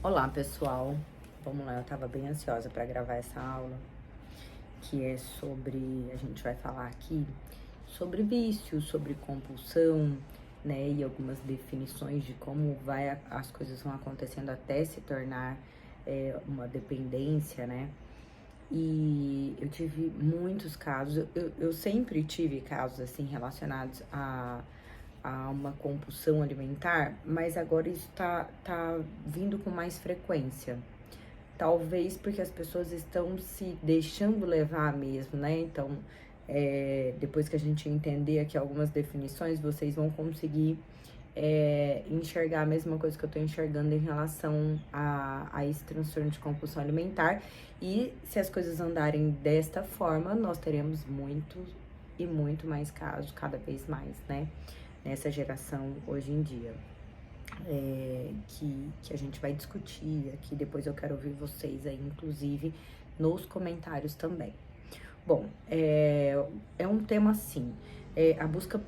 Olá, pessoal. Vamos lá, eu tava bem ansiosa para gravar essa aula, que é sobre, a gente vai falar aqui sobre vício, sobre compulsão, né, e algumas definições de como as coisas vão acontecendo até se tornar uma dependência, né? E eu tive muitos casos, eu sempre tive casos assim relacionados a uma compulsão alimentar, mas agora isso tá vindo com mais frequência. Talvez porque as pessoas estão se deixando levar mesmo, né? Então, depois que a gente entender aqui algumas definições, vocês vão conseguir enxergar a mesma coisa que eu tô enxergando em relação a esse transtorno de compulsão alimentar. E se as coisas andarem desta forma, nós teremos muito e muito mais casos, cada vez mais, né? Nessa geração hoje em dia. Que a gente vai discutir aqui. Depois eu quero ouvir vocês aí, inclusive, nos comentários também. Bom, é um tema assim, a busca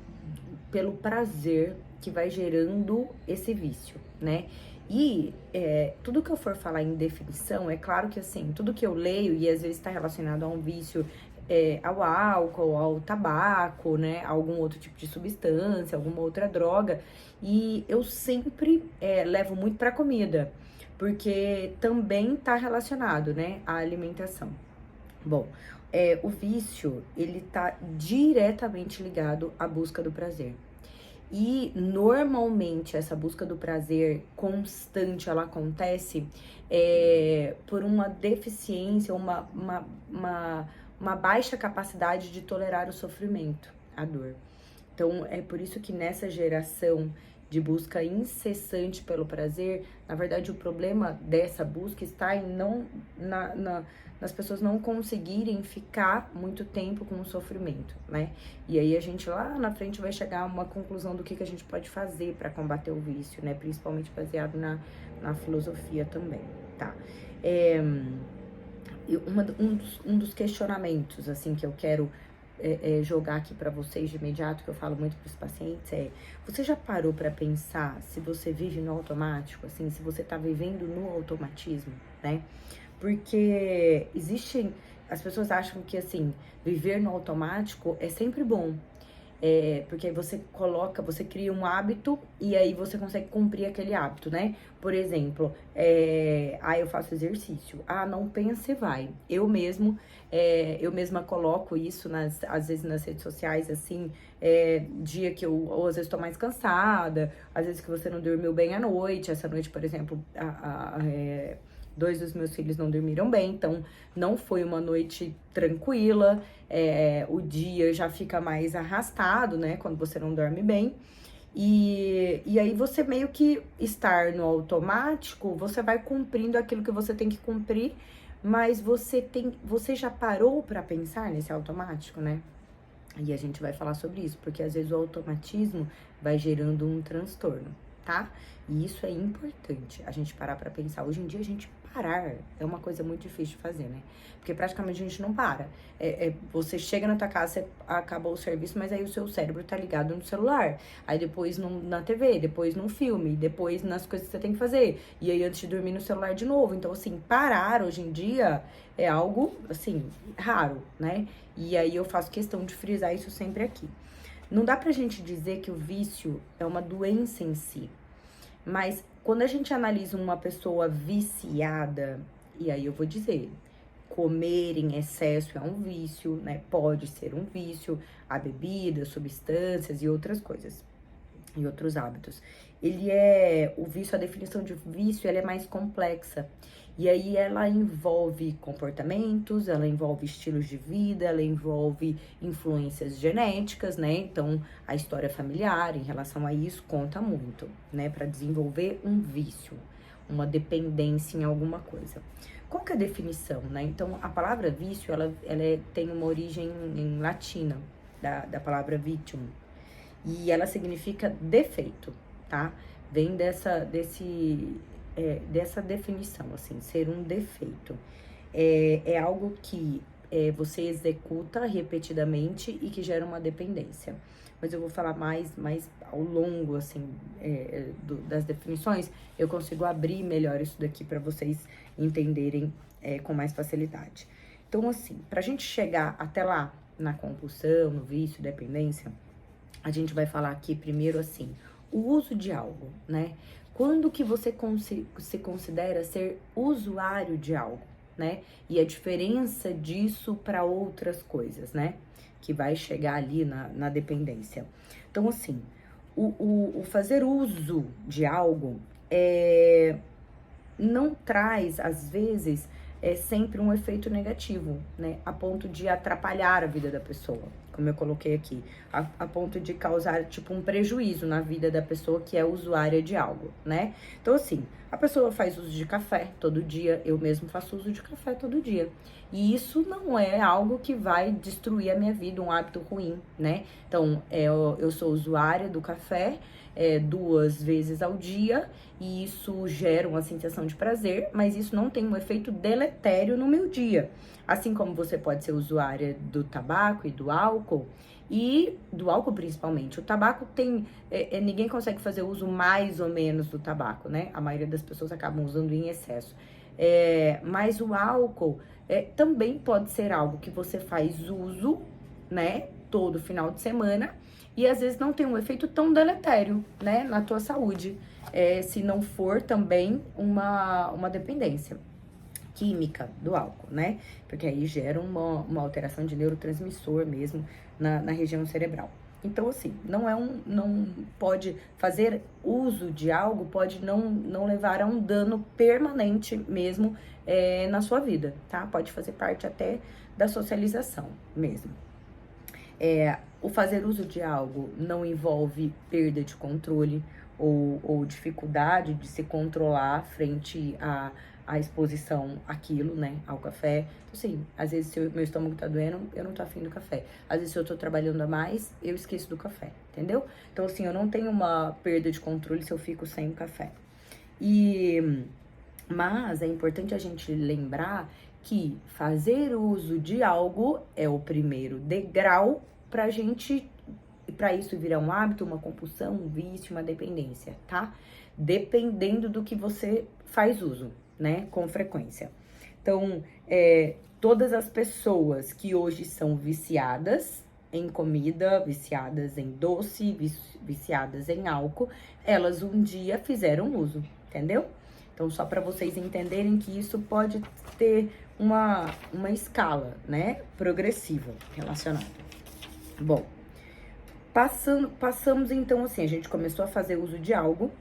pelo prazer que vai gerando esse vício, né? E tudo que eu for falar em definição, é claro que assim, tudo que eu leio, e às vezes está relacionado a um vício, ao álcool, ao tabaco, né? A algum outro tipo de substância, alguma outra droga. E eu sempre levo muito para comida, porque também tá relacionado, né, à alimentação. Bom, o vício, ele tá diretamente ligado à busca do prazer. E normalmente essa busca do prazer constante, ela acontece por uma deficiência, uma baixa capacidade de tolerar o sofrimento, a dor. Então, é por isso que nessa geração de busca incessante pelo prazer, na verdade, o problema dessa busca está em nas pessoas não conseguirem ficar muito tempo com o sofrimento, né? E aí a gente lá na frente vai chegar a uma conclusão do que a gente pode fazer para combater o vício, né? Principalmente baseado na filosofia também, tá? Um dos questionamentos, assim, que eu quero jogar aqui para vocês de imediato, que eu falo muito para os pacientes, você já parou para pensar se você vive no automático, assim, se você tá vivendo no automatismo, né? Porque as pessoas acham que, assim, viver no automático é sempre bom. Porque aí você cria um hábito e aí você consegue cumprir aquele hábito, né? Por exemplo, eu faço exercício. Não pensa e vai. Eu mesma coloco isso, às vezes nas redes sociais, assim, dia que ou às vezes tô mais cansada, às vezes que você não dormiu bem à noite. Essa noite, por exemplo, dois dos meus filhos não dormiram bem, então não foi uma noite tranquila. O dia já fica mais arrastado, né, quando você não dorme bem. E aí você meio que estar no automático, você vai cumprindo aquilo que você tem que cumprir, mas você já parou para pensar nesse automático, né? E a gente vai falar sobre isso, porque às vezes o automatismo vai gerando um transtorno, tá? E isso é importante, a gente parar pra pensar. Hoje em dia, a gente parar é uma coisa muito difícil de fazer, né? Porque praticamente a gente não para. Você chega na tua casa, você acabou o serviço, mas aí o seu cérebro tá ligado no celular. Aí depois na TV, depois no filme, depois nas coisas que você tem que fazer. E aí antes de dormir no celular de novo. Então, assim, parar hoje em dia é algo, assim, raro, né? E aí eu faço questão de frisar isso sempre aqui. Não dá pra gente dizer que o vício é uma doença em si, mas quando a gente analisa uma pessoa viciada, e aí eu vou dizer, comer em excesso é um vício, né? Pode ser um vício, a bebida, substâncias e outras coisas, e outros hábitos. O vício, a definição de vício, ela é mais complexa. E aí ela envolve comportamentos, ela envolve estilos de vida, ela envolve influências genéticas, né? Então, a história familiar em relação a isso conta muito, né? Para desenvolver um vício, uma dependência em alguma coisa. Qual que é a definição, né? Então, a palavra vício, tem uma origem em latina, da palavra vitium, e ela significa defeito, tá? Vem dessa definição, assim, ser um defeito. É algo que você executa repetidamente e que gera uma dependência. Mas eu vou falar mais ao longo, assim, das definições. Eu consigo abrir melhor isso daqui para vocês entenderem com mais facilidade. Então, assim, pra gente chegar até lá, na compulsão, no vício, dependência, a gente vai falar aqui primeiro, assim, o uso de algo, né? Quando que você se considera ser usuário de algo, né? E a diferença disso para outras coisas, né? Que vai chegar ali na dependência. Então, assim, o fazer uso de algo não traz, às vezes, sempre um efeito negativo, né? A ponto de atrapalhar a vida da pessoa, como eu coloquei aqui. A ponto de causar, tipo, um prejuízo na vida da pessoa que é usuária de algo, né? Então, assim, a pessoa faz uso de café todo dia, eu mesmo faço uso de café todo dia. E isso não é algo que vai destruir a minha vida, um hábito ruim, né? Então, eu sou usuária do café 2 vezes ao dia, e isso gera uma sensação de prazer, mas isso não tem um efeito deletério no meu dia. Assim como você pode ser usuária do tabaco e do álcool principalmente. O tabaco tem, ninguém consegue fazer uso mais ou menos do tabaco, né? A maioria das pessoas acabam usando em excesso. Mas o álcool também pode ser algo que você faz uso, né? Todo final de semana, e às vezes não tem um efeito tão deletério, né, na tua saúde, se não for também uma dependência química do álcool, né, porque aí gera uma alteração de neurotransmissor mesmo na região cerebral. Então, assim, não pode fazer uso de algo, pode não levar a um dano permanente mesmo na sua vida, tá? Pode fazer parte até da socialização mesmo. O fazer uso de algo não envolve perda de controle ou dificuldade de se controlar frente à exposição àquilo, né, ao café. Então, assim, às vezes se meu estômago tá doendo, eu não tô afim do café. Às vezes se eu tô trabalhando a mais, eu esqueço do café, entendeu? Então, assim, eu não tenho uma perda de controle se eu fico sem o café. Mas é importante a gente lembrar que fazer uso de algo é o primeiro degrau para isso virar um hábito, uma compulsão, um vício, uma dependência, tá? Dependendo do que você faz uso, né? Com frequência. Então, todas as pessoas que hoje são viciadas em comida, viciadas em doce, viciadas em álcool, elas um dia fizeram uso, entendeu? Então, só para vocês entenderem que isso pode ter uma escala, né, progressiva relacionada. Bom, passamos então assim, a gente começou a fazer uso de algo,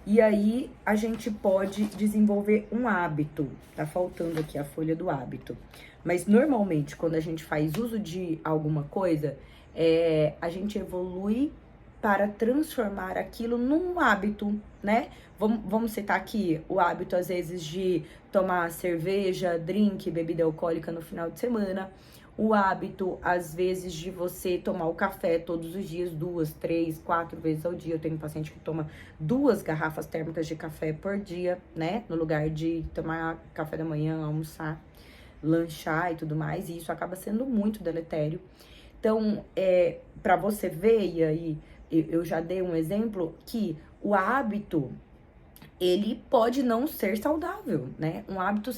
e aí a gente pode desenvolver um hábito. Tá faltando aqui a folha do hábito. Mas normalmente, quando a gente faz uso de alguma coisa, a gente evolui para transformar aquilo num hábito, né? Vamos citar aqui o hábito, às vezes, de tomar cerveja, drink, bebida alcoólica no final de semana. O hábito, às vezes, de você tomar o café todos os dias, 2, 3, 4 vezes ao dia. Eu tenho um paciente que toma 2 garrafas térmicas de café por dia, né? No lugar de tomar café da manhã, almoçar, lanchar e tudo mais. E isso acaba sendo muito deletério. Então, para você ver, e aí eu já dei um exemplo, que o hábito, ele pode não ser saudável, né? Um hábito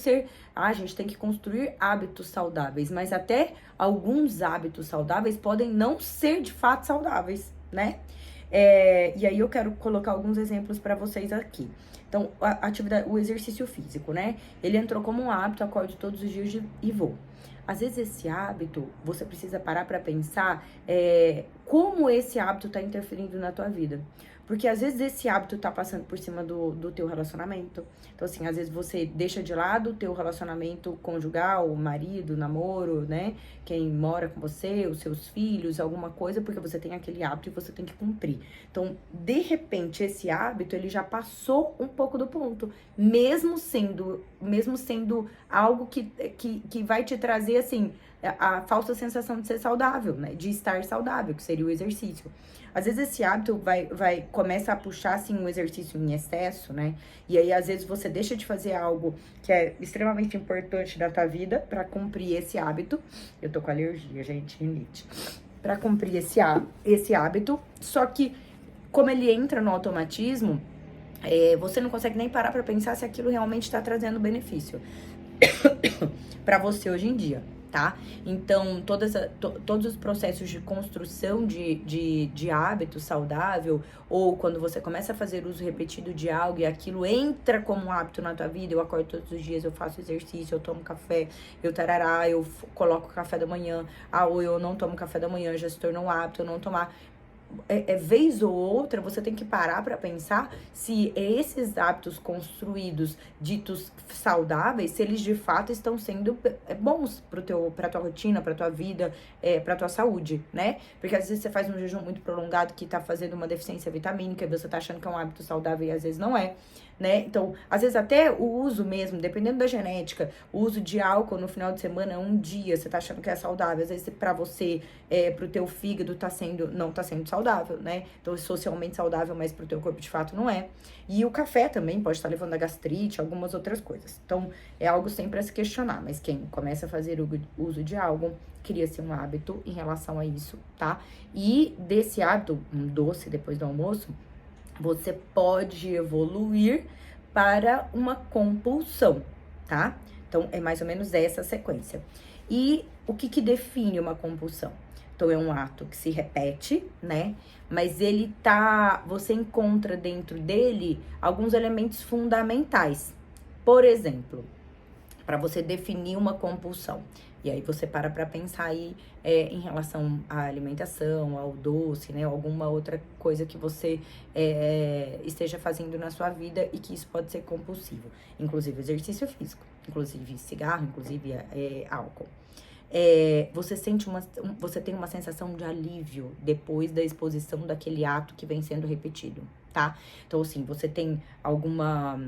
a gente tem que construir hábitos saudáveis, mas até alguns hábitos saudáveis podem não ser de fato saudáveis, né? E aí eu quero colocar alguns exemplos para vocês aqui. Então, o exercício físico, né? Ele entrou como um hábito, acorde todos os dias e vou. Às vezes esse hábito, você precisa parar para pensar como esse hábito tá interferindo na tua vida. Porque às vezes esse hábito tá passando por cima do teu relacionamento. Então, assim, às vezes você deixa de lado o teu relacionamento conjugal, marido, namoro, né? Quem mora com você, os seus filhos, alguma coisa, porque você tem aquele hábito e você tem que cumprir. Então, de repente, esse hábito, ele já passou um pouco do ponto. Mesmo sendo algo que vai te trazer, assim, a falsa sensação de ser saudável, né? De estar saudável, que seria o exercício. Às vezes esse hábito começa a puxar, assim, um exercício em excesso, né? E aí, às vezes, você deixa de fazer algo que é extremamente importante na tua vida pra cumprir esse hábito. Eu tô com alergia, gente, rinite. Pra cumprir esse hábito. Só que, como ele entra no automatismo, você não consegue nem parar pra pensar se aquilo realmente tá trazendo benefício para você hoje em dia, tá? Então, todos os processos de construção de hábito saudável, ou quando você começa a fazer uso repetido de algo e aquilo entra como um hábito na tua vida, eu acordo todos os dias, eu faço exercício, eu tomo café, eu tarará, eu coloco café da manhã, ou eu não tomo café da manhã, já se tornou um hábito, eu não tomar. Vez ou outra, você tem que parar para pensar se esses hábitos construídos, ditos saudáveis, se eles de fato estão sendo bons pra tua rotina, pra tua vida, pra tua saúde, né? Porque às vezes você faz um jejum muito prolongado que tá fazendo uma deficiência vitamínica e você tá achando que é um hábito saudável e às vezes não é, né? Então, às vezes até o uso mesmo, dependendo da genética, o uso de álcool no final de semana, um dia, você tá achando que é saudável, às vezes pra você, pro teu fígado não tá sendo saudável, né? Então, é socialmente saudável, mas pro teu corpo de fato não é. E o café também pode estar levando a gastrite, algumas outras coisas. Então, é algo sempre a se questionar, mas quem começa a fazer o uso de algo, cria-se um hábito em relação a isso, tá? E desse hábito, um doce depois do almoço, você pode evoluir para uma compulsão, tá? Então, é mais ou menos essa sequência. E o que define uma compulsão? Então, é um ato que se repete, né? Mas você encontra dentro dele alguns elementos fundamentais. Por exemplo, para você definir uma compulsão. E aí você para pensar aí em relação à alimentação, ao doce, né? Alguma outra coisa que você esteja fazendo na sua vida e que isso pode ser compulsivo. Inclusive exercício físico, inclusive cigarro, inclusive álcool. Você tem uma sensação de alívio depois da exposição daquele ato que vem sendo repetido, tá? Então, assim, você tem alguma...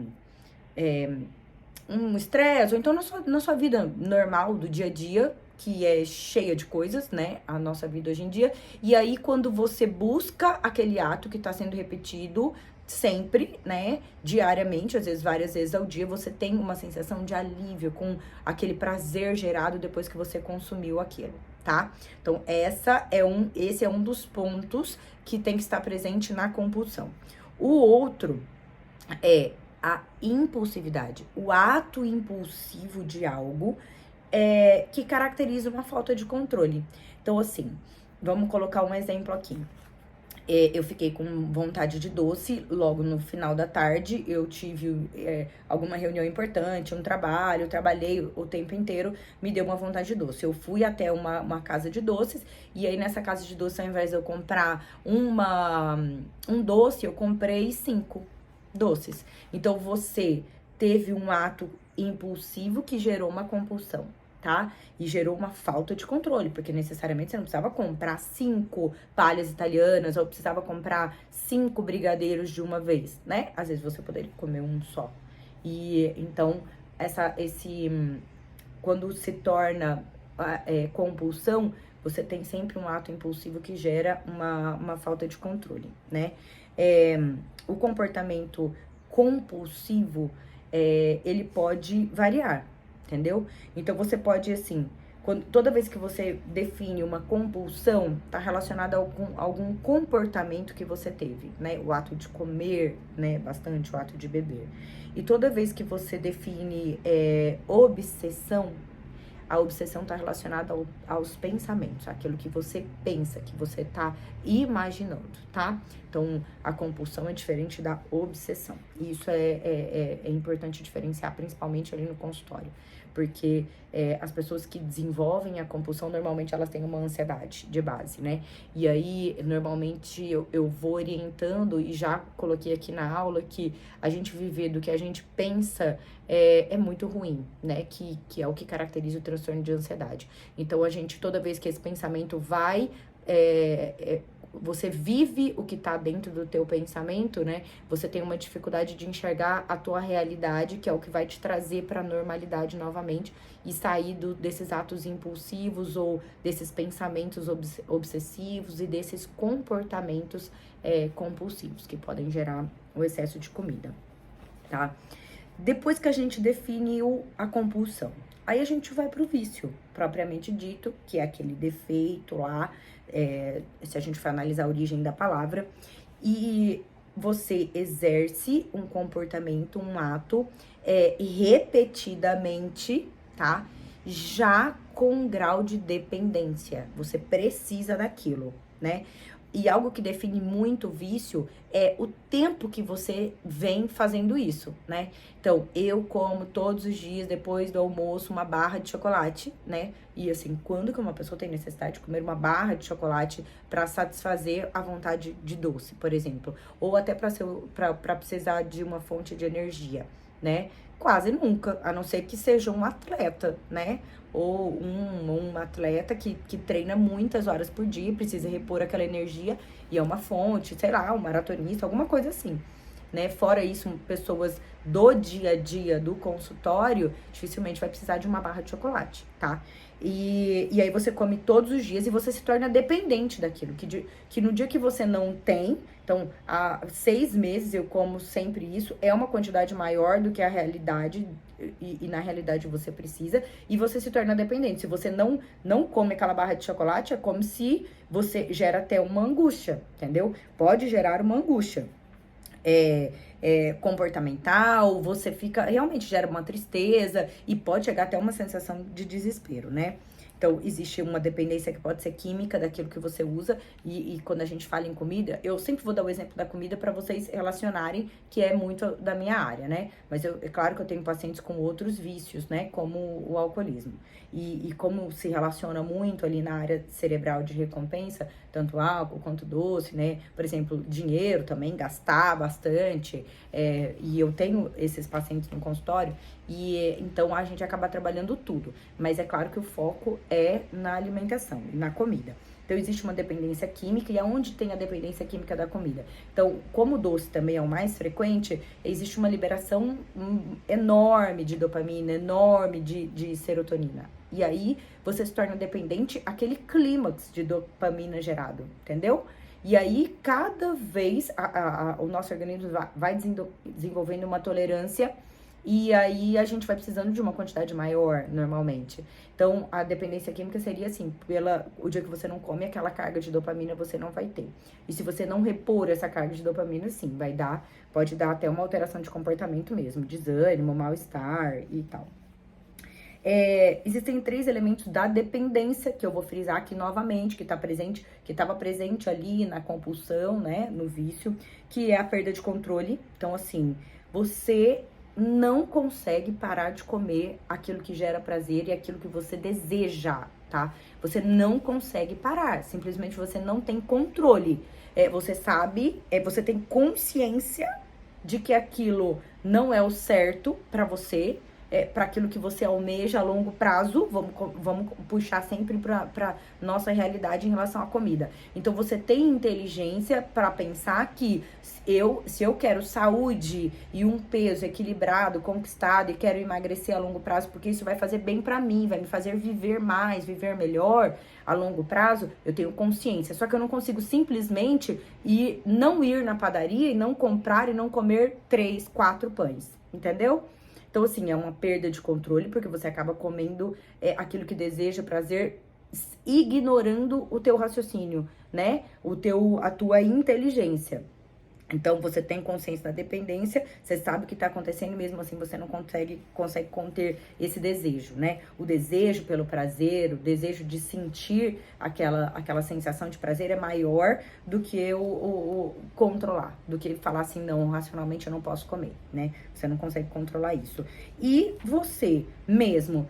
um estresse, ou então na sua vida normal, do dia a dia, que é cheia de coisas, né? A nossa vida hoje em dia. E aí, quando você busca aquele ato que tá sendo repetido sempre, né? Diariamente, às vezes várias vezes ao dia, você tem uma sensação de alívio com aquele prazer gerado depois que você consumiu aquilo, tá? Então, esse é um dos pontos que tem que estar presente na compulsão. O outro é a impulsividade, o ato impulsivo de algo que caracteriza uma falta de controle. Então, assim, vamos colocar um exemplo aqui. Eu fiquei com vontade de doce logo no final da tarde. Eu tive alguma reunião importante, um trabalho, eu trabalhei o tempo inteiro, me deu uma vontade de doce. Eu fui até uma casa de doces, e aí nessa casa de doces, ao invés de eu comprar um doce, eu comprei 5 doces. Então, você teve um ato impulsivo que gerou uma compulsão, tá? E gerou uma falta de controle, porque necessariamente você não precisava comprar 5 palhas italianas ou precisava comprar 5 brigadeiros de uma vez, né? Às vezes você poderia comer um só. E então, quando se torna compulsão, você tem sempre um ato impulsivo que gera uma falta de controle, né? O comportamento compulsivo, ele pode variar, entendeu? Então, você pode, assim, toda vez que você define uma compulsão, tá relacionada a algum comportamento que você teve, né? O ato de comer, né? Bastante, o ato de beber. E toda vez que você define obsessão, a obsessão está relacionada aos pensamentos, aquilo que você pensa, que você tá imaginando, tá? Então, a compulsão é diferente da obsessão. E isso é importante diferenciar, principalmente ali no consultório. Porque as pessoas que desenvolvem a compulsão, normalmente elas têm uma ansiedade de base, né? E aí, normalmente, eu vou orientando, e já coloquei aqui na aula, que a gente viver do que a gente pensa é muito ruim, né? Que é o que caracteriza o transtorno de ansiedade. Então, toda vez que esse pensamento vai você vive o que tá dentro do teu pensamento, né? Você tem uma dificuldade de enxergar a tua realidade, que é o que vai te trazer para a normalidade novamente e sair desses atos impulsivos ou desses pensamentos obsessivos e desses comportamentos compulsivos que podem gerar o excesso de comida, tá? Depois que a gente define a compulsão, aí a gente vai pro vício, propriamente dito, que é aquele defeito lá, se a gente for analisar a origem da palavra, e você exerce um comportamento, um ato, repetidamente, tá? Já com um grau de dependência, você precisa daquilo, né? E algo que define muito o vício é o tempo que você vem fazendo isso, né? Então, eu como todos os dias, depois do almoço, uma barra de chocolate, né? E assim, quando que uma pessoa tem necessidade de comer uma barra de chocolate para satisfazer a vontade de doce, por exemplo? Ou até para precisar de uma fonte de energia, né? Quase nunca, a não ser que seja um atleta, né? Ou um atleta que treina muitas horas por dia, precisa repor aquela energia e é uma fonte, sei lá, um maratonista, alguma coisa assim, né? Fora isso, pessoas do dia a dia do consultório dificilmente vai precisar de uma barra de chocolate, tá? E aí você come todos os dias e você se torna dependente daquilo, que no dia que você não tem, então há 6 meses eu como sempre isso, é uma quantidade maior do que a realidade, e na realidade você precisa, e você se torna dependente. Se você não come aquela barra de chocolate, é como se você gera até uma angústia, entendeu? Pode gerar uma angústia. Comportamental, você fica, realmente gera uma tristeza e pode chegar até uma sensação de desespero, né? Então, existe uma dependência que pode ser química daquilo que você usa, e quando a gente fala em comida, eu sempre vou dar o exemplo da comida para vocês relacionarem, que é muito da minha área, né? Mas é claro que eu tenho pacientes com outros vícios, né? Como o alcoolismo. E como se relaciona muito ali na área cerebral de recompensa, tanto álcool quanto doce, né? Por exemplo, dinheiro também, gastar bastante. E eu tenho esses pacientes no consultório, e então a gente acaba trabalhando tudo. Mas é claro que o foco é na alimentação, na comida. Então, existe uma dependência química, e aonde tem a dependência química da comida? Então, como o doce também é o mais frequente, existe uma liberação enorme de dopamina, enorme de serotonina. E aí, você se torna dependente aquele clímax de dopamina gerado, entendeu? E aí, cada vez, o nosso organismo vai desenvolvendo uma tolerância, e aí a gente vai precisando de uma quantidade maior, normalmente. Então, a dependência química seria assim, o dia que você não come, aquela carga de dopamina você não vai ter. E se você não repor essa carga de dopamina, sim, pode dar até uma alteração de comportamento mesmo, desânimo, mal-estar e tal. Existem 3 elementos da dependência, que eu vou frisar aqui novamente, que estava presente ali na compulsão, né, no vício, que é a perda de controle. Então, assim, você não consegue parar de comer aquilo que gera prazer e aquilo que você deseja, tá? Você não consegue parar, simplesmente você não tem controle. Você sabe, você tem consciência de que aquilo não é o certo pra você, para aquilo que você almeja a longo prazo. Vamos puxar sempre para nossa realidade em relação à comida. Então, você tem inteligência para pensar que se eu quero saúde e um peso equilibrado, conquistado, e quero emagrecer a longo prazo, porque isso vai fazer bem para mim, vai me fazer viver mais, viver melhor a longo prazo, eu tenho consciência. Só que eu não consigo simplesmente não ir na padaria e não comprar e não comer 3, 4 pães, entendeu? Então, assim, é uma perda de controle, porque você acaba comendo aquilo que deseja, prazer, ignorando o teu raciocínio, né? A tua inteligência. Então, você tem consciência da dependência, você sabe o que tá acontecendo, mesmo assim você não consegue conter esse desejo, né? O desejo pelo prazer, o desejo de sentir aquela sensação de prazer é maior do que o controlar, do que falar assim, não, racionalmente eu não posso comer, né? Você não consegue controlar isso. E você mesmo,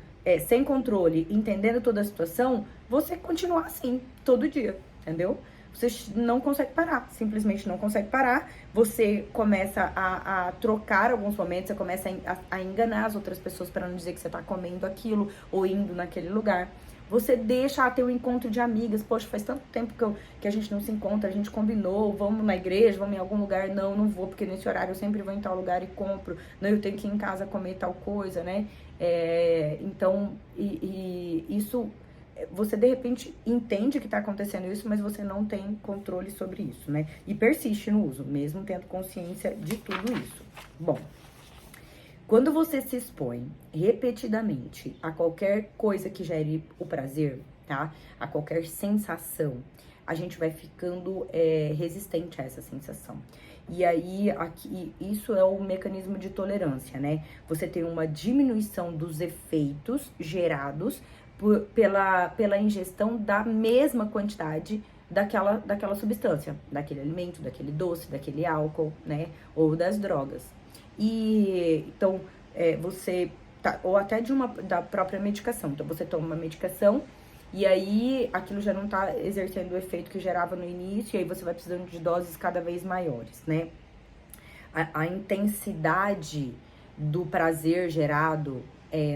sem controle, entendendo toda a situação, você continua assim, todo dia, entendeu? Você não consegue parar, simplesmente não consegue parar. Você começa a trocar alguns momentos, você começa a enganar as outras pessoas para não dizer que você tá comendo aquilo ou indo naquele lugar. Você deixa ter um encontro de amigas. Poxa, faz tanto tempo que a gente não se encontra, a gente combinou, vamos na igreja, vamos em algum lugar. Não, não vou, porque nesse horário eu sempre vou em tal lugar e compro. Não, eu tenho que ir em casa comer tal coisa, né? Então, isso, você de repente entende que tá acontecendo isso, mas você não tem controle sobre isso, né? E persiste no uso, mesmo tendo consciência de tudo isso. Bom, quando você se expõe repetidamente a qualquer coisa que gere o prazer, tá? A qualquer sensação, a gente vai ficando resistente a essa sensação. E aí, aqui, isso é o mecanismo de tolerância, né? Você tem uma diminuição dos efeitos gerados pela ingestão da mesma quantidade daquela substância, daquele alimento, daquele doce, daquele álcool, né? Ou das drogas. E então você tá, ou até da própria medicação. Então você toma uma medicação e aí aquilo já não tá exercendo o efeito que gerava no início, e aí você vai precisando de doses cada vez maiores, né? A intensidade do prazer gerado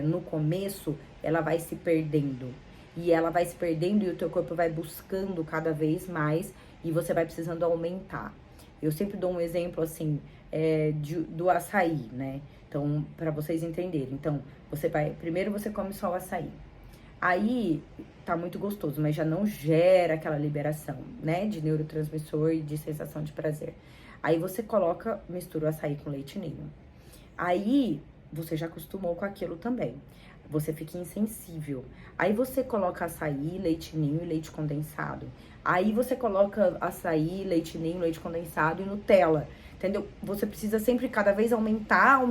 no começo, ela vai se perdendo. E ela vai se perdendo e o teu corpo vai buscando cada vez mais e você vai precisando aumentar. Eu sempre dou um exemplo assim, do açaí, né? Então, para vocês entenderem. Então, primeiro você come só o açaí. Aí, tá muito gostoso, mas já não gera aquela liberação, né? De neurotransmissor e de sensação de prazer. Aí você mistura o açaí com leite ninho. Aí, você já acostumou com aquilo também. Você fica insensível. Aí você coloca açaí, leite ninho e leite condensado. Aí você coloca açaí, leite ninho, leite condensado e Nutella. Entendeu? Você precisa sempre cada vez aumentar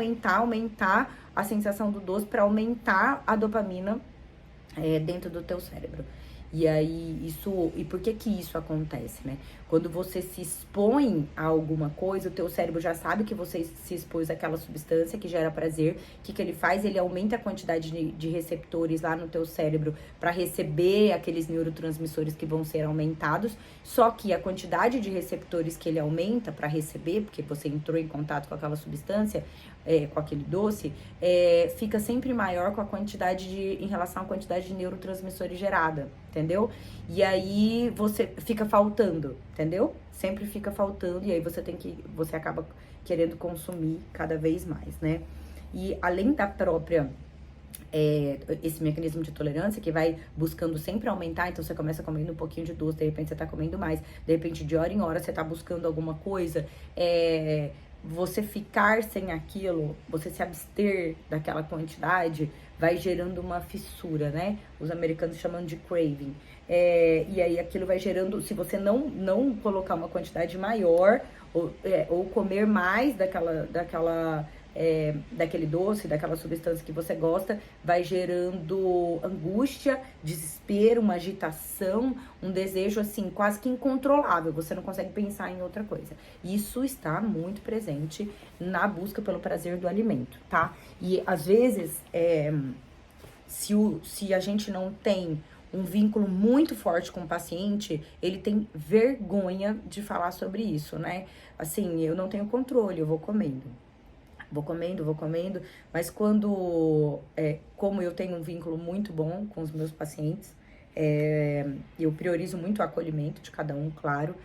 a sensação do doce para aumentar a dopamina dentro do teu cérebro. E aí, e por que isso acontece, né? Quando você se expõe a alguma coisa, o teu cérebro já sabe que você se expôs àquela substância que gera prazer. O que ele faz? Ele aumenta a quantidade de receptores lá no teu cérebro para receber aqueles neurotransmissores que vão ser aumentados. Só que a quantidade de receptores que ele aumenta para receber, porque você entrou em contato com aquela substância, com aquele doce, fica sempre maior com a quantidade em relação à quantidade de neurotransmissores gerada, entendeu? E aí você fica faltando, entendeu? Sempre fica faltando e aí você acaba querendo consumir cada vez mais, né? E além da própria esse mecanismo de tolerância que vai buscando sempre aumentar, então você começa comendo um pouquinho de doce, de repente você tá comendo mais, de repente de hora em hora você tá buscando alguma coisa, você ficar sem aquilo, você se abster daquela quantidade, vai gerando uma fissura, né? Os americanos chamam de craving. E aí aquilo vai gerando, se você não colocar uma quantidade maior, ou comer mais daquele doce, daquela substância que você gosta, vai gerando angústia, desespero, uma agitação, um desejo assim quase que incontrolável, você não consegue pensar em outra coisa. Isso está muito presente na busca pelo prazer do alimento, tá? E às vezes, se a gente não tem um vínculo muito forte com o paciente, ele tem vergonha de falar sobre isso, né? Assim, eu não tenho controle, eu vou comendo, mas como eu tenho um vínculo muito bom com os meus pacientes, eu priorizo muito o acolhimento de cada um, claro,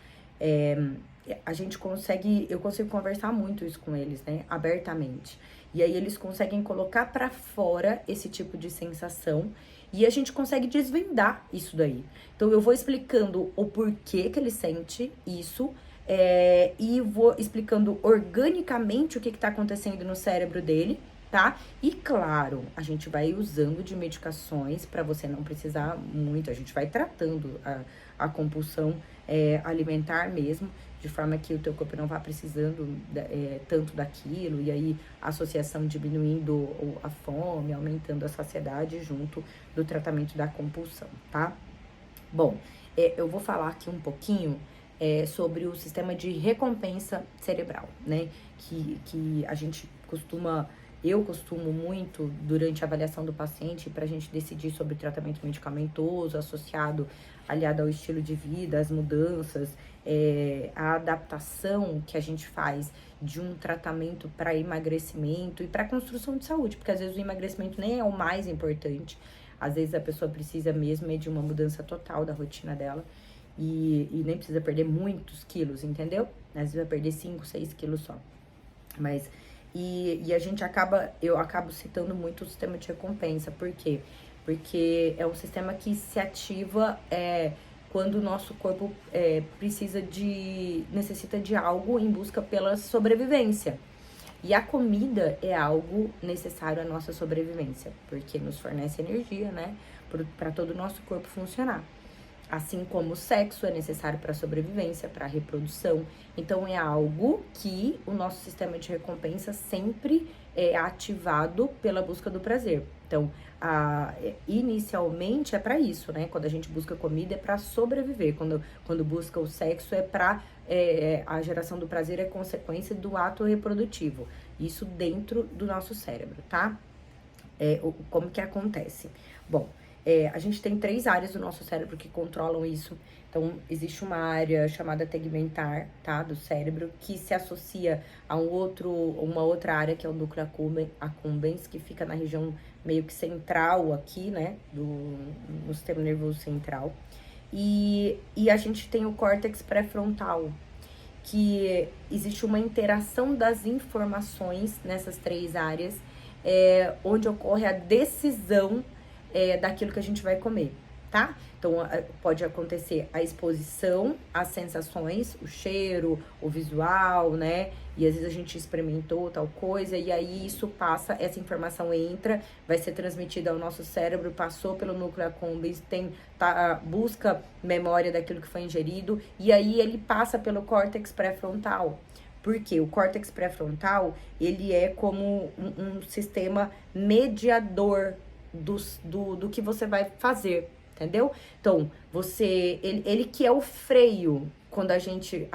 eu consigo conversar muito isso com eles, né, abertamente, e aí eles conseguem colocar pra fora esse tipo de sensação, e a gente consegue desvendar isso daí. Então eu vou explicando o porquê que ele sente isso, e vou explicando organicamente o que tá acontecendo no cérebro dele, tá? E claro, a gente vai usando de medicações para você não precisar muito, a gente vai tratando a compulsão alimentar mesmo, de forma que o teu corpo não vá precisando tanto daquilo, e aí a associação diminuindo a fome, aumentando a saciedade junto do tratamento da compulsão, tá? Bom, eu vou falar aqui um pouquinho sobre o sistema de recompensa cerebral, né? Que eu costumo muito, durante a avaliação do paciente, para a gente decidir sobre tratamento medicamentoso, aliado ao estilo de vida, as mudanças, a adaptação que a gente faz de um tratamento para emagrecimento e para construção de saúde, porque às vezes o emagrecimento nem é o mais importante. Às vezes a pessoa precisa mesmo de uma mudança total da rotina dela e nem precisa perder muitos quilos, entendeu? Às vezes vai perder 5, 6 quilos só. Mas, eu acabo citando muito o sistema de recompensa. Por quê? Porque é um sistema que se ativa quando o nosso corpo necessita de algo em busca pela sobrevivência. E a comida é algo necessário à nossa sobrevivência, porque nos fornece energia, né, para todo o nosso corpo funcionar. Assim como o sexo é necessário para a sobrevivência, para a reprodução. Então, é algo que o nosso sistema de recompensa sempre é ativado pela busca do prazer. Então, inicialmente é para isso, né? Quando a gente busca comida é para sobreviver. Quando busca o sexo é para... a geração do prazer é consequência do ato reprodutivo. Isso dentro do nosso cérebro, tá? Como que acontece? Bom... a gente tem 3 áreas do nosso cérebro que controlam isso. Então, existe uma área chamada tegmentar, tá? Do cérebro, que se associa a uma outra área, que é o núcleo accumbens, que fica na região meio que central aqui, né? No sistema nervoso central. E a gente tem o córtex pré-frontal, que existe uma interação das informações nessas 3 áreas, onde ocorre a decisão daquilo que a gente vai comer, tá? Então, pode acontecer a exposição às sensações, o cheiro, o visual, né? E às vezes a gente experimentou tal coisa, e aí essa informação entra, vai ser transmitida ao nosso cérebro, passou pelo núcleo accumbens, busca memória daquilo que foi ingerido, e aí ele passa pelo córtex pré-frontal. Porque o córtex pré-frontal, ele é como um sistema mediador do que você vai fazer, entendeu? Então, ele que é o freio, quando a gente,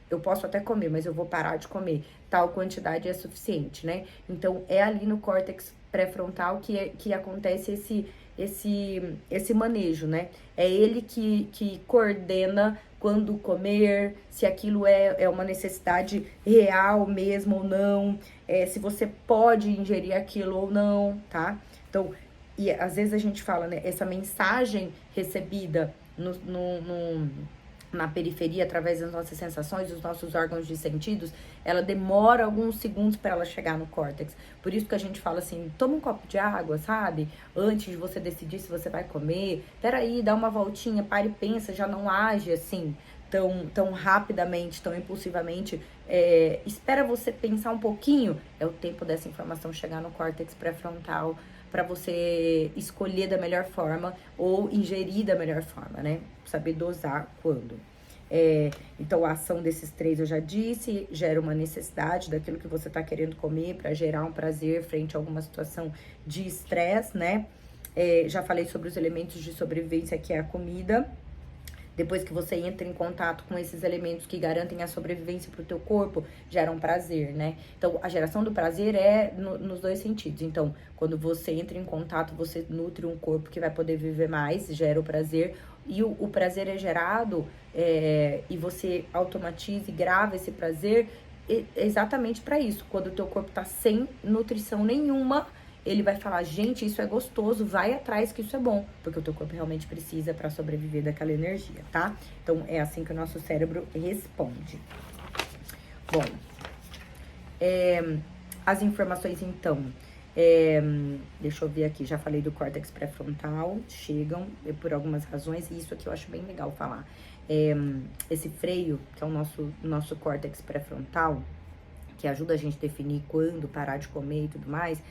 eu posso até comer, mas eu vou parar de comer, tal quantidade é suficiente, né? Então, é ali no córtex pré-frontal que acontece esse manejo, né? É ele que coordena quando comer, se aquilo é uma necessidade real mesmo ou não, se você pode ingerir aquilo ou não, tá? Então, e às vezes a gente fala, né, essa mensagem recebida na periferia, através das nossas sensações, dos nossos órgãos de sentidos, ela demora alguns segundos para ela chegar no córtex. Por isso que a gente fala assim, toma um copo de água, sabe? Antes de você decidir se você vai comer. Peraí, dá uma voltinha, para e pensa, já não age assim tão rapidamente, tão impulsivamente. Espera você pensar um pouquinho. É o tempo dessa informação chegar no córtex pré-frontal, para você escolher da melhor forma ou ingerir da melhor forma, né? Saber dosar quando. Então, a ação desses 3 eu já disse, gera uma necessidade daquilo que você tá querendo comer para gerar um prazer frente a alguma situação de estresse, né? Já falei sobre os elementos de sobrevivência, que é a comida. Depois que você entra em contato com esses elementos que garantem a sobrevivência para o teu corpo, gera um prazer, né? Então, a geração do prazer é nos 2 sentidos. Então, quando você entra em contato, você nutre um corpo que vai poder viver mais, gera o prazer. E o prazer é gerado e você automatiza e grava esse prazer exatamente para isso. Quando o teu corpo tá sem nutrição nenhuma, ele vai falar, gente, isso é gostoso, vai atrás que isso é bom, porque o teu corpo realmente precisa para sobreviver daquela energia, tá? Então, é assim que o nosso cérebro responde. Bom, as informações, então, deixa eu ver aqui, já falei do córtex pré-frontal, chegam por algumas razões, e isso aqui eu acho bem legal falar. Esse freio, que é o nosso córtex pré-frontal, que ajuda a gente a definir quando parar de comer e tudo mais,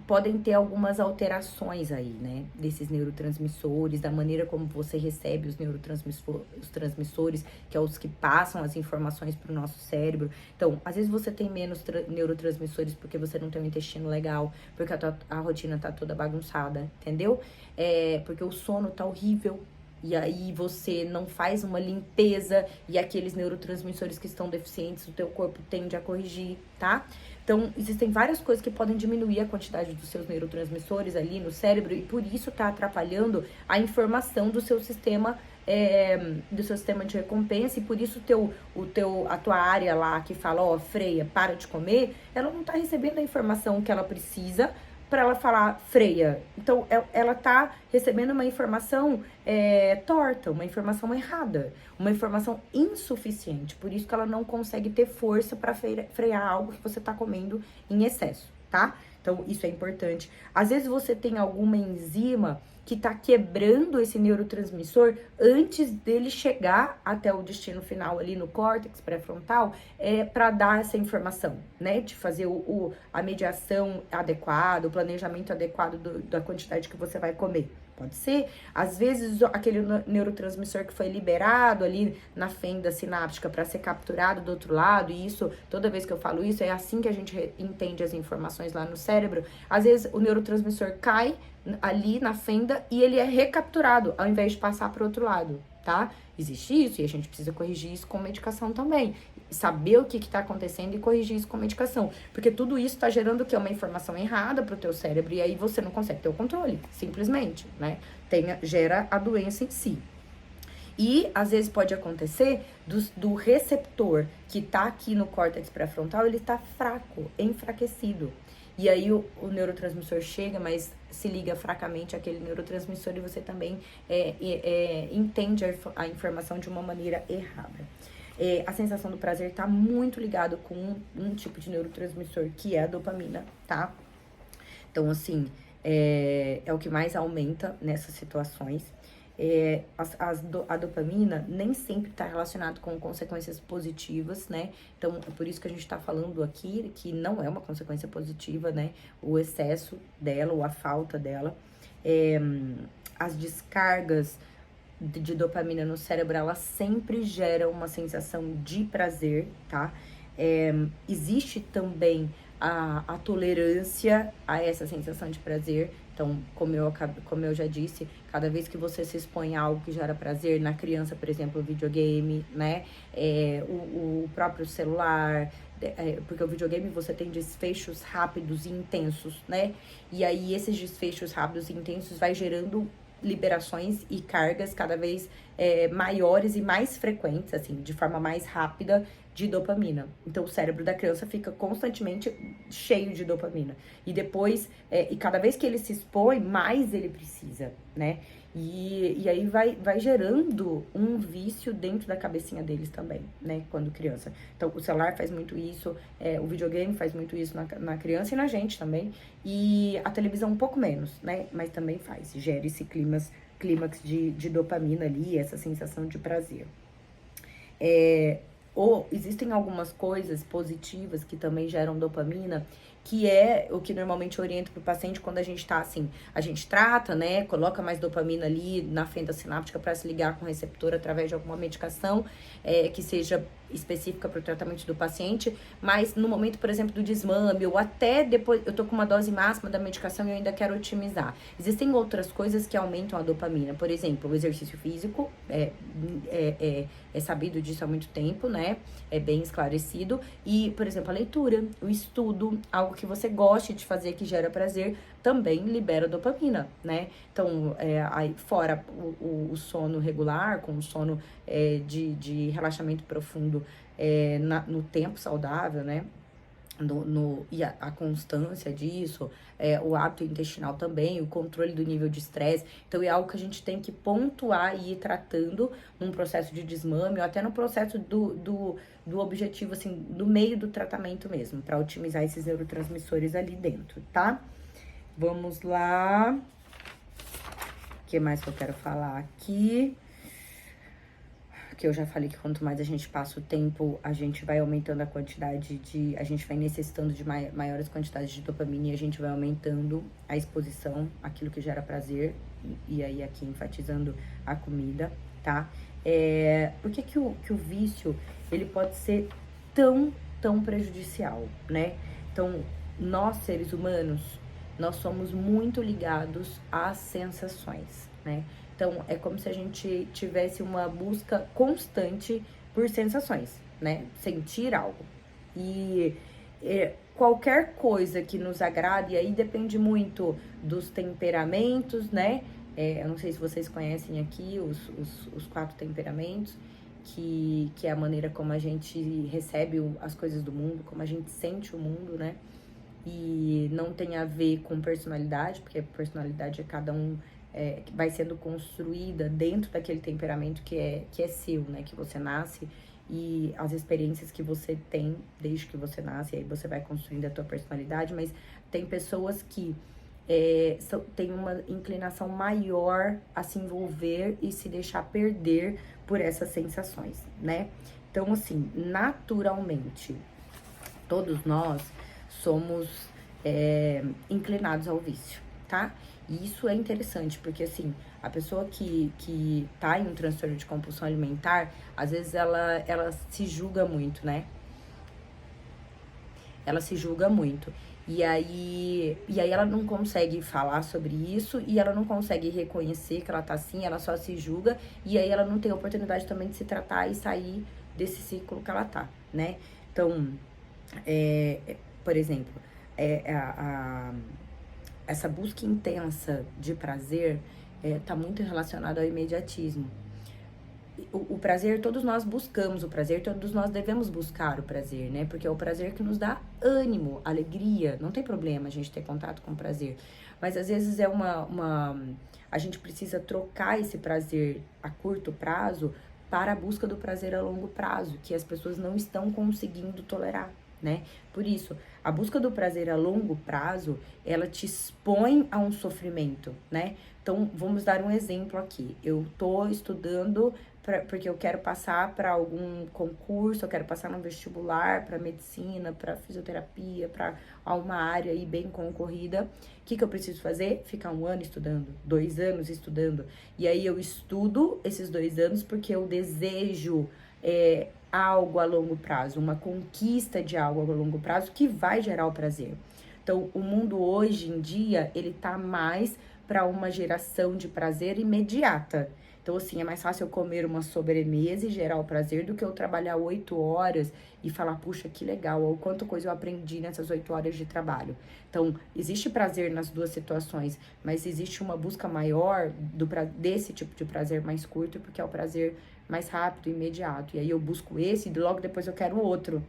podem ter algumas alterações aí, né, desses neurotransmissores, da maneira como você recebe os transmissores, que é os que passam as informações para o nosso cérebro. Então, às vezes você tem menos neurotransmissores porque você não tem um intestino legal, porque a rotina tá toda bagunçada, entendeu? Porque o sono tá horrível, e aí você não faz uma limpeza, e aqueles neurotransmissores que estão deficientes, o teu corpo tende a corrigir, tá? Então, existem várias coisas que podem diminuir a quantidade dos seus neurotransmissores ali no cérebro, e por isso tá atrapalhando a informação do seu sistema, de recompensa, e por isso a tua área lá que fala, freia, para de comer, ela não tá recebendo a informação que ela precisa para ela falar freia. Então, ela tá recebendo uma informação torta, uma informação errada, uma informação insuficiente. Por isso que ela não consegue ter força para frear algo que você tá comendo em excesso, tá? Então, isso é importante. Às vezes você tem alguma enzima que tá quebrando esse neurotransmissor antes dele chegar até o destino final ali no córtex pré-frontal, para dar essa informação, né? De fazer a mediação adequada, o planejamento adequado da quantidade que você vai comer. Pode ser. Às vezes, aquele neurotransmissor que foi liberado ali na fenda sináptica para ser capturado do outro lado, e isso, toda vez que eu falo isso, é assim que a gente entende as informações lá no cérebro. Às vezes, o neurotransmissor cai ali na fenda e ele é recapturado, ao invés de passar para o outro lado, tá? Existe isso e a gente precisa corrigir isso com medicação também. Saber o que está acontecendo e corrigir isso com medicação. Porque tudo isso está gerando o quê? Uma informação errada pro teu cérebro e aí você não consegue ter o controle, simplesmente, né? Gera a doença em si. E, às vezes, pode acontecer do receptor que tá aqui no córtex pré-frontal, ele tá fraco, enfraquecido. E aí, o neurotransmissor chega, mas se liga fracamente àquele neurotransmissor e você também entende a informação de uma maneira errada. A sensação do prazer tá muito ligado com um tipo de neurotransmissor, que é a dopamina, tá? Então, assim, é o que mais aumenta nessas situações. A dopamina nem sempre está relacionado com consequências positivas, né? Então, é por isso que a gente está falando aqui que não é uma consequência positiva, né? O excesso dela ou a falta dela. As descargas de dopamina no cérebro, ela sempre gera uma sensação de prazer, tá? Existe também a tolerância a essa sensação de prazer. Então, como eu já disse, cada vez que você se expõe a algo que gera prazer, na criança, por exemplo, o videogame, né? O próprio celular, porque o videogame você tem desfechos rápidos e intensos, né? E aí, esses desfechos rápidos e intensos vai gerando liberações e cargas cada vez maiores e mais frequentes, assim, de forma mais rápida de dopamina. Então, o cérebro da criança fica constantemente cheio de dopamina. E depois, e cada vez que ele se expõe, mais ele precisa, né? E aí vai gerando um vício dentro da cabecinha deles também, né? Quando criança. Então, o celular faz muito isso, o videogame faz muito isso na criança e na gente também. E a televisão um pouco menos, né? Mas também faz, gera esse clímax de dopamina ali, essa sensação de prazer. Ou existem algumas coisas positivas que também geram dopamina, que é o que normalmente orienta pro paciente quando a gente tá assim, a gente trata, né, coloca mais dopamina ali na fenda sináptica para se ligar com o receptor através de alguma medicação que seja específica para o tratamento do paciente, mas no momento, por exemplo, do desmame, ou até depois, eu tô com uma dose máxima da medicação e eu ainda quero otimizar. Existem outras coisas que aumentam a dopamina, por exemplo, o exercício físico, é sabido disso há muito tempo, né? É bem esclarecido. E, por exemplo, a leitura, o estudo, algo que você goste de fazer que gera prazer, também libera dopamina, né? Então, aí, fora o sono regular, com o sono de relaxamento profundo no tempo saudável, né? E a constância disso, o hábito intestinal também, o controle do nível de estresse. Então, é algo que a gente tem que pontuar e ir tratando num processo de desmame, ou até no processo do objetivo, assim, do meio do tratamento mesmo, para otimizar esses neurotransmissores ali dentro, tá? Vamos lá. O que mais que eu quero falar aqui? Que eu já falei que quanto mais a gente passa o tempo, a gente vai aumentando a quantidade a gente vai necessitando de maiores quantidades de dopamina e a gente vai aumentando a exposição àquilo que gera prazer, e aí aqui enfatizando a comida, tá? Por que o vício, ele pode ser tão prejudicial, né? Então, nós, seres humanos, nós somos muito ligados às sensações, né? Então, é como se a gente tivesse uma busca constante por sensações, né? Sentir algo. E qualquer coisa que nos agrade, e aí depende muito dos temperamentos, né? Eu não sei se vocês conhecem aqui os 4 temperamentos, que é a maneira como a gente recebe as coisas do mundo, como a gente sente o mundo, né? E que não tem a ver com personalidade, porque personalidade é cada um, vai sendo construída dentro daquele temperamento que é seu, né? Que você nasce e as experiências que você tem desde que você nasce, e aí você vai construindo a tua personalidade, mas tem pessoas que têm uma inclinação maior a se envolver e se deixar perder por essas sensações, né? Então, assim, naturalmente, todos nós somos inclinados ao vício, tá? E isso é interessante, porque assim, a pessoa que tá em um transtorno de compulsão alimentar, às vezes ela se julga muito, né? Ela se julga muito. E aí ela não consegue falar sobre isso e ela não consegue reconhecer que ela tá assim, ela só se julga e aí ela não tem oportunidade também de se tratar e sair desse ciclo que ela tá, né? Então, por exemplo, essa busca intensa de prazer tá muito relacionada ao imediatismo. O prazer, todos nós buscamos o prazer, todos nós devemos buscar o prazer, né? Porque é o prazer que nos dá ânimo, alegria. Não tem problema a gente ter contato com o prazer. Mas às vezes a gente precisa trocar esse prazer a curto prazo para a busca do prazer a longo prazo, que as pessoas não estão conseguindo tolerar, né? Por isso, a busca do prazer a longo prazo, ela te expõe a um sofrimento, né? Então, vamos dar um exemplo aqui. Eu tô estudando porque eu quero passar para algum concurso, eu quero passar no vestibular, para medicina, para fisioterapia, para uma área aí bem concorrida. O que eu preciso fazer? Ficar 1 ano estudando, 2 anos estudando. E aí eu estudo esses 2 anos porque eu desejo algo a longo prazo, uma conquista de algo a longo prazo que vai gerar o prazer. Então, o mundo hoje em dia, ele tá mais para uma geração de prazer imediata. Então, assim, é mais fácil eu comer uma sobremesa e gerar o prazer do que eu trabalhar 8 horas e falar, puxa, que legal, ou quanta coisa eu aprendi nessas 8 horas de trabalho. Então, existe prazer nas duas situações, mas existe uma busca maior desse tipo de prazer mais curto, porque é o prazer mais rápido, imediato. E aí eu busco esse e logo depois eu quero o outro.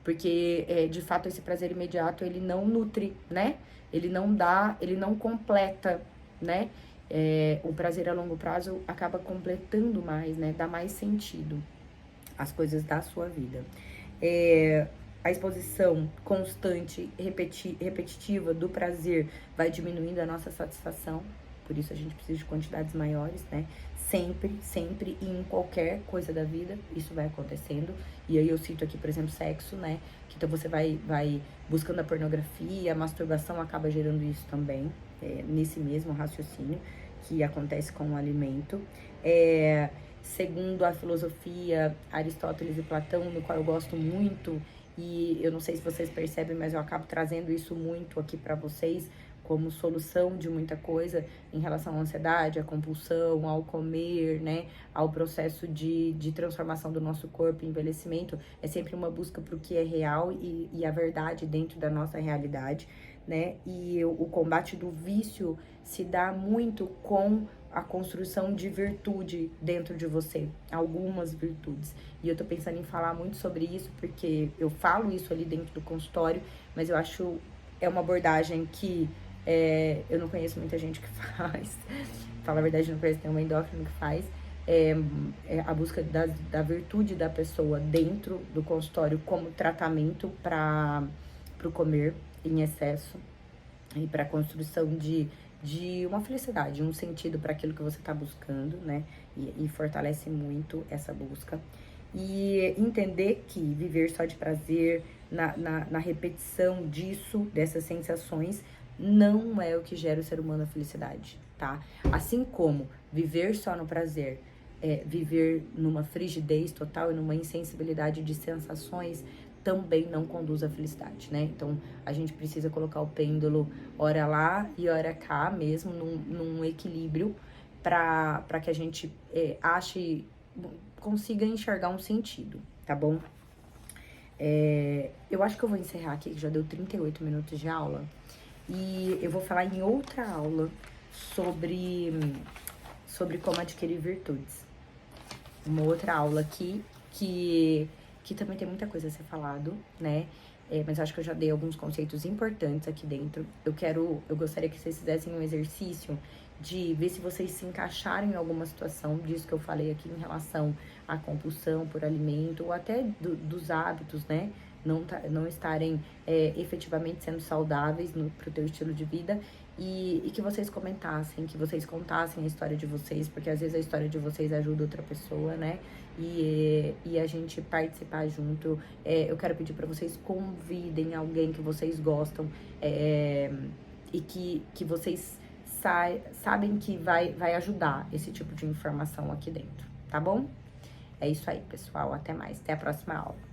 Porque, de fato, esse prazer imediato, ele não nutre, né? Ele não dá, ele não completa, né? O prazer a longo prazo acaba completando mais, né? Dá mais sentido às coisas da sua vida. A exposição constante, repetitiva do prazer vai diminuindo a nossa satisfação. Por isso a gente precisa de quantidades maiores, né? Sempre e em qualquer coisa da vida, isso vai acontecendo. E aí eu cito aqui, por exemplo, sexo, né? Que então você vai buscando a pornografia, a masturbação acaba gerando isso também, nesse mesmo raciocínio que acontece com o alimento. Segundo a filosofia Aristóteles e Platão, no qual eu gosto muito, e eu não sei se vocês percebem, mas eu acabo trazendo isso muito aqui para vocês, como solução de muita coisa em relação à ansiedade, à compulsão, ao comer, né, ao processo de transformação do nosso corpo, envelhecimento, é sempre uma busca para o que é real e a verdade dentro da nossa realidade, né, e o combate do vício se dá muito com a construção de virtude dentro de você, algumas virtudes. E eu tô pensando em falar muito sobre isso, porque eu falo isso ali dentro do consultório, mas eu acho uma abordagem que eu não conheço muita gente que faz. Fala a verdade, não conheço nenhuma endócrino que faz. A busca da virtude da pessoa dentro do consultório como tratamento para o comer em excesso e para a construção de uma felicidade, um sentido para aquilo que você está buscando, né? E fortalece muito essa busca. E entender que viver só de prazer, na repetição disso, dessas sensações, não é o que gera o ser humano a felicidade, tá? Assim como viver só no prazer, viver numa frigidez total e numa insensibilidade de sensações, também não conduz à felicidade, né? Então, a gente precisa colocar o pêndulo hora lá e hora cá mesmo, num equilíbrio, para que a gente consiga enxergar um sentido, tá bom? Eu acho que eu vou encerrar aqui, que já deu 38 minutos de aula. E eu vou falar em outra aula sobre como adquirir virtudes. Uma outra aula aqui que também tem muita coisa a ser falado, né? mas acho que eu já dei alguns conceitos importantes aqui dentro. Eu gostaria que vocês fizessem um exercício de ver se vocês se encaixarem em alguma situação disso que eu falei aqui em relação à compulsão por alimento, ou até dos hábitos, né? Não estarem efetivamente sendo saudáveis pro teu estilo de vida. E que vocês comentassem, que vocês contassem a história de vocês, porque às vezes a história de vocês ajuda outra pessoa, né? E a gente participar junto. Eu quero pedir para vocês convidem alguém que vocês gostam e que vocês sabem que vai ajudar esse tipo de informação aqui dentro, tá bom? É isso aí, pessoal. Até mais. Até a próxima aula.